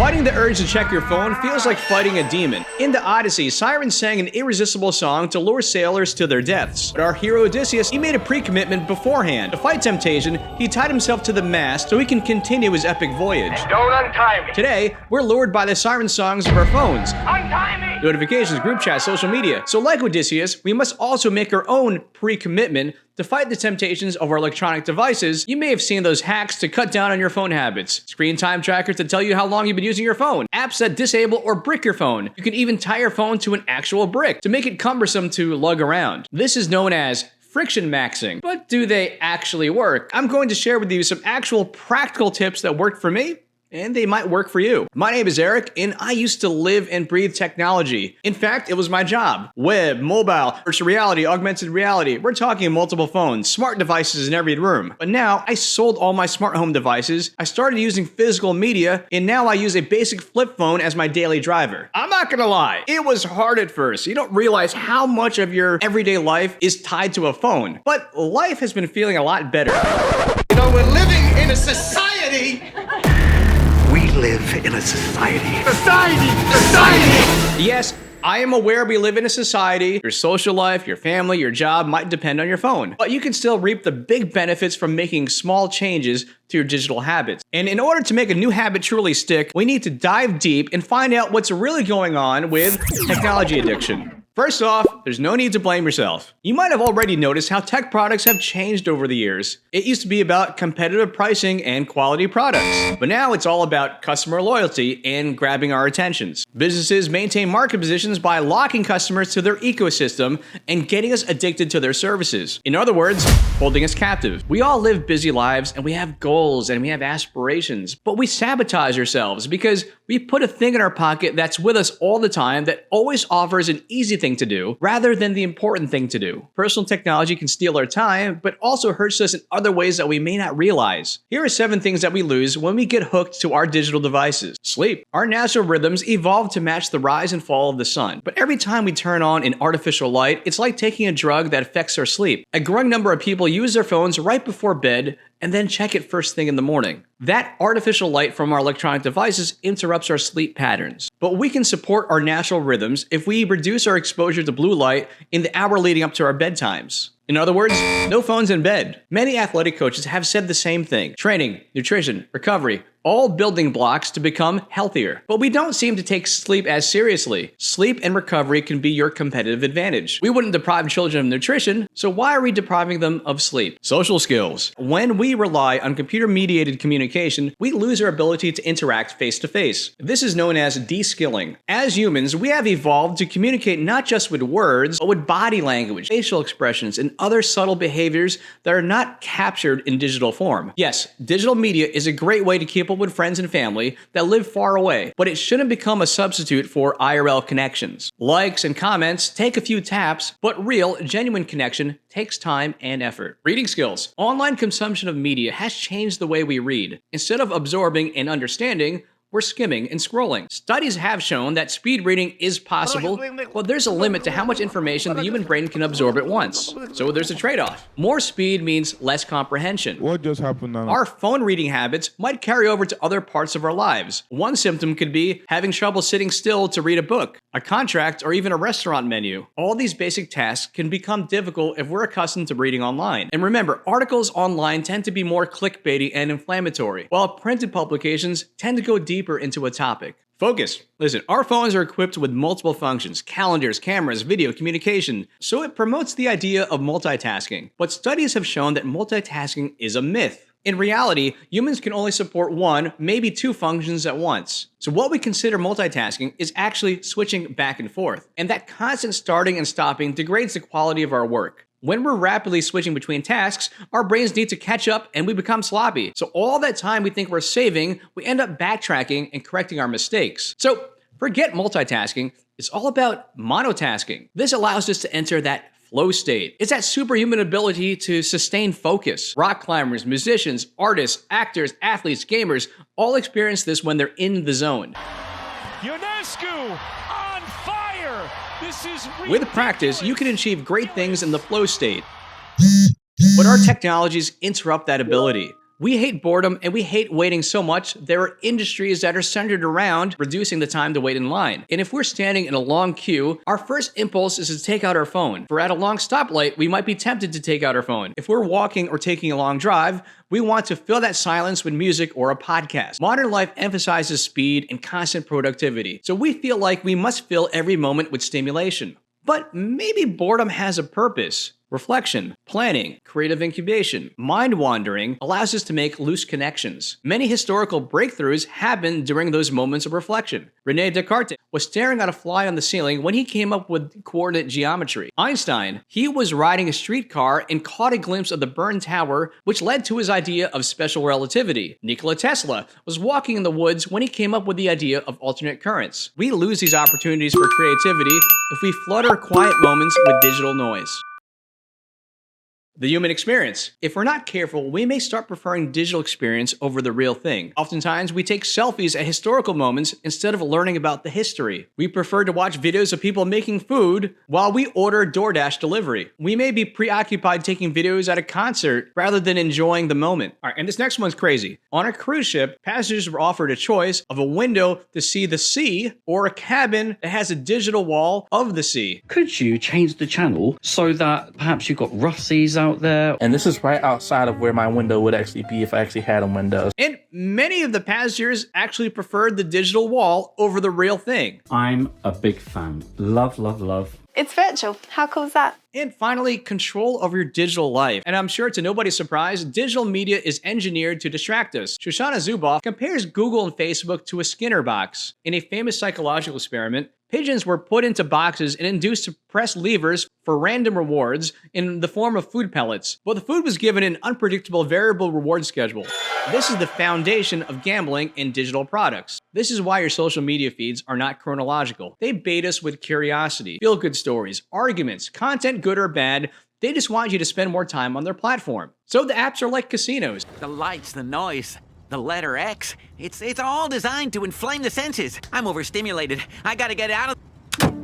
Fighting the urge to check your phone feels like fighting a demon. In the Odyssey, Sirens sang an irresistible song to lure sailors to their deaths. But our hero Odysseus, he made a pre-commitment beforehand. To fight temptation, he tied himself to the mast so he can continue his epic voyage. Don't untie me. Today, we're lured by the siren songs of our phones. Untie me! Notifications, group chat, social media. So like Odysseus, we must also make our own pre-commitment to fight the temptations of our electronic devices. You may have seen those hacks to cut down on your phone habits. Screen time trackers to tell you how long you've been using your phone. Apps that disable or brick your phone. You can even tie your phone to an actual brick to make it cumbersome to lug around. This is known as friction maxing. But do they actually work? I'm going to share with you some actual practical tips that worked for me, and they might work for you. My name is Eric, and I used to live and breathe technology. In fact, it was my job. Web, mobile, virtual reality, augmented reality. We're talking multiple phones, smart devices in every room. But now, I sold all my smart home devices, I started using physical media, and now I use a basic flip phone as my daily driver. I'm not gonna lie, it was hard at first. You don't realize how much of your everyday life is tied to a phone. But life has been feeling a lot better. You know, we're living in a society. We live in a society. Society! Yes, I am aware we live in a society. Your social life, your family, your job might depend on your phone. But you can still reap the big benefits from making small changes to your digital habits. And in order to make a new habit truly stick, we need to dive deep and find out what's really going on with technology addiction. First off, there's no need to blame yourself. You might have already noticed how tech products have changed over the years. It used to be about competitive pricing and quality products, but now it's all about customer loyalty and grabbing our attentions. Businesses maintain market positions by locking customers to their ecosystem and getting us addicted to their services. In other words, holding us captive. We all live busy lives and we have goals and we have aspirations, but we sabotage ourselves because we put a thing in our pocket that's with us all the time that always offers an easy thing to do rather than the important thing to do. Personal technology can steal our time, but also hurts us in other ways that we may not realize. Here are 7 things that we lose when we get hooked to our digital devices. Sleep. Our natural rhythms evolved to match the rise and fall of the sun, but every time we turn on an artificial light, it's like taking a drug that affects our sleep. A growing number of people use their phones right before bed and then check it first thing in the morning. That artificial light from our electronic devices interrupts our sleep patterns. But we can support our natural rhythms if we reduce our exposure to blue light in the hour leading up to our bedtimes. In other words, no phones in bed. Many athletic coaches have said the same thing. Training, nutrition, recovery, all building blocks to become healthier. But we don't seem to take sleep as seriously. Sleep and recovery can be your competitive advantage. We wouldn't deprive children of nutrition, so why are we depriving them of sleep? Social skills. When we rely on computer-mediated communication, we lose our ability to interact face-to-face. This is known as deskilling. As humans, we have evolved to communicate not just with words, but with body language, facial expressions, and other subtle behaviors that are not captured in digital form. Yes, digital media is a great way to keep up with friends and family that live far away, but it shouldn't become a substitute for IRL connections. Likes and comments take a few taps, but real, genuine connection takes time and effort. Reading skills. Online consumption of media has changed the way we read. Instead of absorbing and understanding, we're skimming and scrolling. Studies have shown that speed reading is possible, but there's a limit to how much information the human brain can absorb at once. So there's a trade-off. More speed means less comprehension. What just happened now? Our phone reading habits might carry over to other parts of our lives. One symptom could be having trouble sitting still to read a book, a contract, or even a restaurant menu. All these basic tasks can become difficult if we're accustomed to reading online. And remember, articles online tend to be more clickbaity and inflammatory, while printed publications tend to go deeper into a topic. Focus. Listen, our phones are equipped with multiple functions, calendars, cameras, video, communication, so it promotes the idea of multitasking. But studies have shown that multitasking is a myth. In reality, humans can only support 1, maybe 2 functions at once. So what we consider multitasking is actually switching back and forth. And that constant starting and stopping degrades the quality of our work. When we're rapidly switching between tasks, our brains need to catch up and we become sloppy. So all that time we think we're saving, we end up backtracking and correcting our mistakes. So forget multitasking, it's all about monotasking. This allows us to enter that flow state. It's that superhuman ability to sustain focus. Rock climbers, musicians, artists, actors, athletes, gamers, all experience this when they're in the zone. UNESCO on fire! This is With practice, you can achieve great things in the flow state. But our technologies interrupt that ability. We hate boredom and we hate waiting so much. There are industries that are centered around reducing the time to wait in line. And if we're standing in a long queue, our first impulse is to take out our phone. If we're at a long stoplight, we might be tempted to take out our phone. If we're walking or taking a long drive, we want to fill that silence with music or a podcast. Modern life emphasizes speed and constant productivity, so we feel like we must fill every moment with stimulation. But maybe boredom has a purpose. Reflection, planning, creative incubation, mind wandering allows us to make loose connections. Many historical breakthroughs happen during those moments of reflection. René Descartes was staring at a fly on the ceiling when he came up with coordinate geometry. Einstein, he was riding a streetcar and caught a glimpse of the burned tower, which led to his idea of special relativity. Nikola Tesla was walking in the woods when he came up with the idea of alternate currents. We lose these opportunities for creativity if we flood our quiet moments with digital noise. The human experience. If we're not careful, we may start preferring digital experience over the real thing. Oftentimes, we take selfies at historical moments instead of learning about the history. We prefer to watch videos of people making food while we order DoorDash delivery. We may be preoccupied taking videos at a concert rather than enjoying the moment. All right, and this next one's crazy. On a cruise ship, passengers were offered a choice of a window to see the sea or a cabin that has a digital wall of the sea. Could you change the channel so that perhaps you've got rough seas out there? And this is right outside of where my window would actually be if I actually had a window. And many of the passengers actually preferred the digital wall over the real thing. I'm a big fan. Love, love, love. It's virtual. How cool is that? And finally, control of your digital life. And I'm sure to nobody's surprise, digital media is engineered to distract us. Shoshana Zuboff compares Google and Facebook to a Skinner box. In a famous psychological experiment, pigeons were put into boxes and induced to press levers for random rewards in the form of food pellets. But the food was given an unpredictable variable reward schedule. This is the foundation of gambling in digital products. This is why your social media feeds are not chronological. They bait us with curiosity, feel-good stories, arguments, content good or bad. They just want you to spend more time on their platform. So the apps are like casinos. The lights, the noise, the letter X. It's all designed to inflame the senses. I'm overstimulated. I gotta get out of...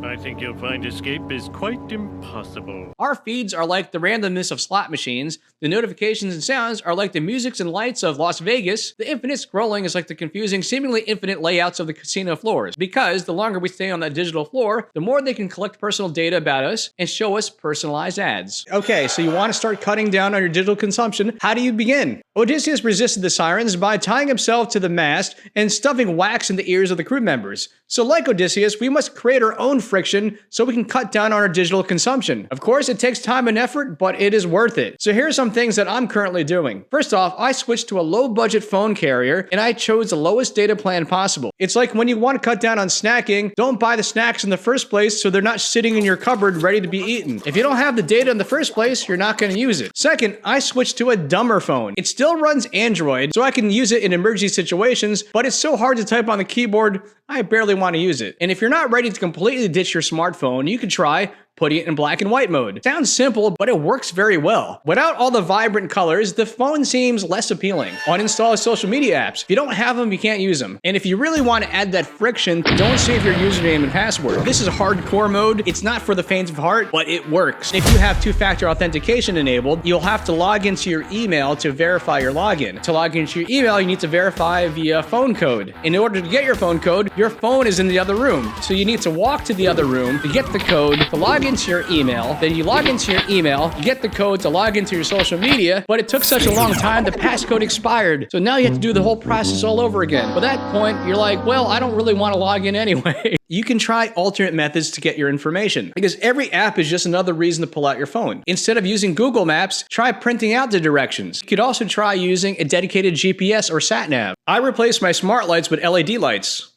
I think you'll find escape is quite impossible. Our feeds are like the randomness of slot machines. The notifications and sounds are like the musics and lights of Las Vegas. The infinite scrolling is like the confusing, seemingly infinite layouts of the casino floors. Because the longer we stay on that digital floor, the more they can collect personal data about us and show us personalized ads. Okay, so you want to start cutting down on your digital consumption. How do you begin? Odysseus resisted the sirens by tying himself to the mast and stuffing wax in the ears of the crew members. So like Odysseus, we must create our own friction so we can cut down on our digital consumption. Of course, it takes time and effort, but it is worth it. So here's some things that I'm currently doing. First off, I switched to a low-budget phone carrier and I chose the lowest data plan possible. It's like when you want to cut down on snacking, don't buy the snacks in the first place so they're not sitting in your cupboard ready to be eaten. If you don't have the data in the first place, you're not going to use it. Second, I switched to a dumber phone. It still runs Android, so I can use it in emergency situations, but it's so hard to type on the keyboard, I barely want to use it. And if you're not ready to completely ditch your smartphone, you could try putting it in black and white mode. Sounds simple, but it works very well. Without all the vibrant colors, the phone seems less appealing. Uninstall social media apps. If you don't have them, you can't use them. And if you really want to add that friction, don't save your username and password. This is hardcore mode. It's not for the faint of heart, but it works. If you have two-factor authentication enabled, you'll have to log into your email to verify your login. To log into your email, you need to verify via phone code. In order to get your phone code, your phone is in the other room. So you need to walk to the other room to get the code, to log into your email, then you log into your email, you get the code to log into your social media, but it took such a long time, the passcode expired. So now you have to do the whole process all over again. By that point, you're like, well, I don't really want to log in anyway. You can try alternate methods to get your information, because every app is just another reason to pull out your phone. Instead of using Google Maps, try printing out the directions. You could also try using a dedicated GPS or sat nav. I replaced my smart lights with LED lights.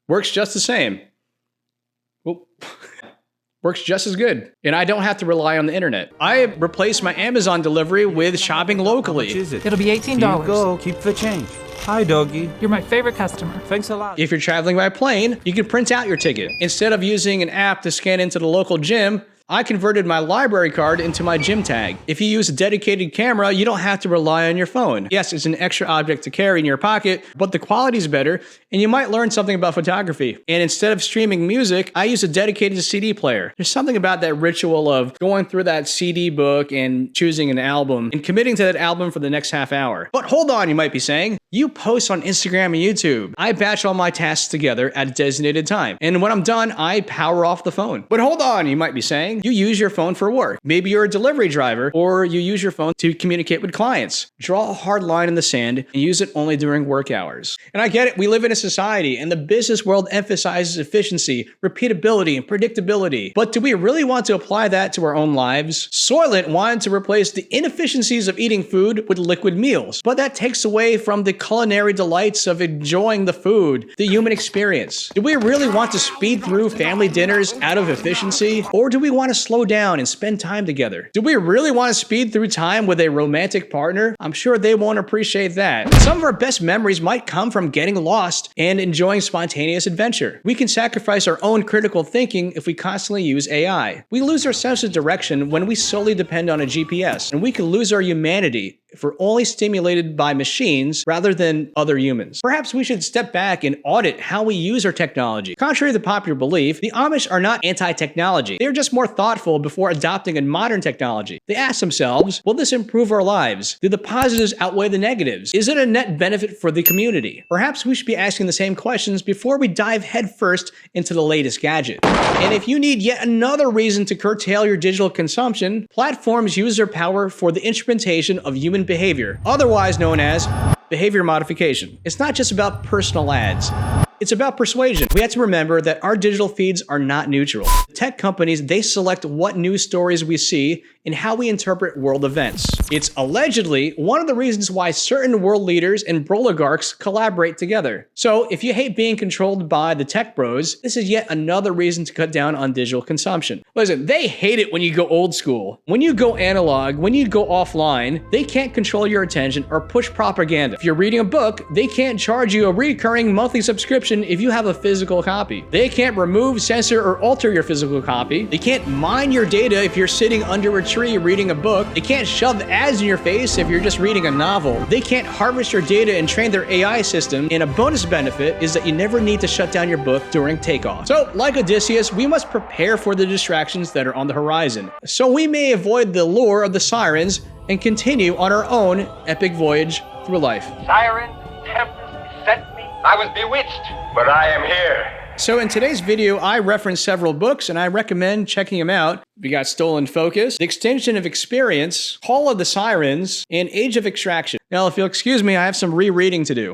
Works just the same. Well, works just as good. And I don't have to rely on the internet. I replaced my Amazon delivery with shopping locally. How much is it? It'll be $18. Here you go. Keep the change. Hi, doggy. You're my favorite customer. Thanks a lot. If you're traveling by plane, you can print out your ticket. Instead of using an app to scan into the local gym, I converted my library card into my gym tag. If you use a dedicated camera, you don't have to rely on your phone. Yes, it's an extra object to carry in your pocket, but the quality is better, and you might learn something about photography. And instead of streaming music, I use a dedicated CD player. There's something about that ritual of going through that CD book and choosing an album and committing to that album for the next half hour. But hold on, you might be saying. You post on Instagram and YouTube. I batch all my tasks together at a designated time. And when I'm done, I power off the phone. But hold on, you might be saying. You use your phone for work. Maybe you're a delivery driver, or you use your phone to communicate with clients. Draw a hard line in the sand and use it only during work hours. And I get it, we live in a society, and the business world emphasizes efficiency, repeatability, and predictability. But do we really want to apply that to our own lives? Soylent wanted to replace the inefficiencies of eating food with liquid meals, but that takes away from the culinary delights of enjoying the food, the human experience. Do we really want to speed through family dinners out of efficiency? Or do we want to slow down and spend time together? Do we really want to speed through time with a romantic partner? I'm sure they won't appreciate that. Some of our best memories might come from getting lost and enjoying spontaneous adventure. We can sacrifice our own critical thinking if we constantly use AI. We lose our sense of direction when we solely depend on a GPS, and we can lose our humanity if we're only stimulated by machines rather than other humans. Perhaps we should step back and audit how we use our technology. Contrary to popular belief, the Amish are not anti-technology. They're just more thoughtful before adopting a modern technology. They ask themselves, will this improve our lives? Do the positives outweigh the negatives? Is it a net benefit for the community? Perhaps we should be asking the same questions before we dive headfirst into the latest gadget. And if you need yet another reason to curtail your digital consumption, platforms use their power for the instrumentation of human behavior, otherwise known as behavior modification. It's not just about personal ads. It's about persuasion. We have to remember that our digital feeds are not neutral. Tech companies, they select what news stories we see and how we interpret world events. It's allegedly one of the reasons why certain world leaders and oligarchs collaborate together. So if you hate being controlled by the tech bros, this is yet another reason to cut down on digital consumption. Listen, they hate it when you go old school. When you go analog, when you go offline, they can't control your attention or push propaganda. If you're reading a book, they can't charge you a recurring monthly subscription if you have a physical copy. They can't remove, censor, or alter your physical copy. They can't mine your data if you're sitting under a tree reading a book. They can't shove ads in your face if you're just reading a novel. They can't harvest your data and train their AI system. And a bonus benefit is that you never need to shut down your book during takeoff. So, like Odysseus, we must prepare for the distractions that are on the horizon, so we may avoid the lure of the sirens and continue on our own epic voyage through life. Sirens, tempest, sent me. I was bewitched, but I am here. So in today's video, I referenced several books, and I recommend checking them out. We got Stolen Focus, The Extension of Experience, Call of the Sirens, and Age of Extraction. Now, if you'll excuse me, I have some rereading to do.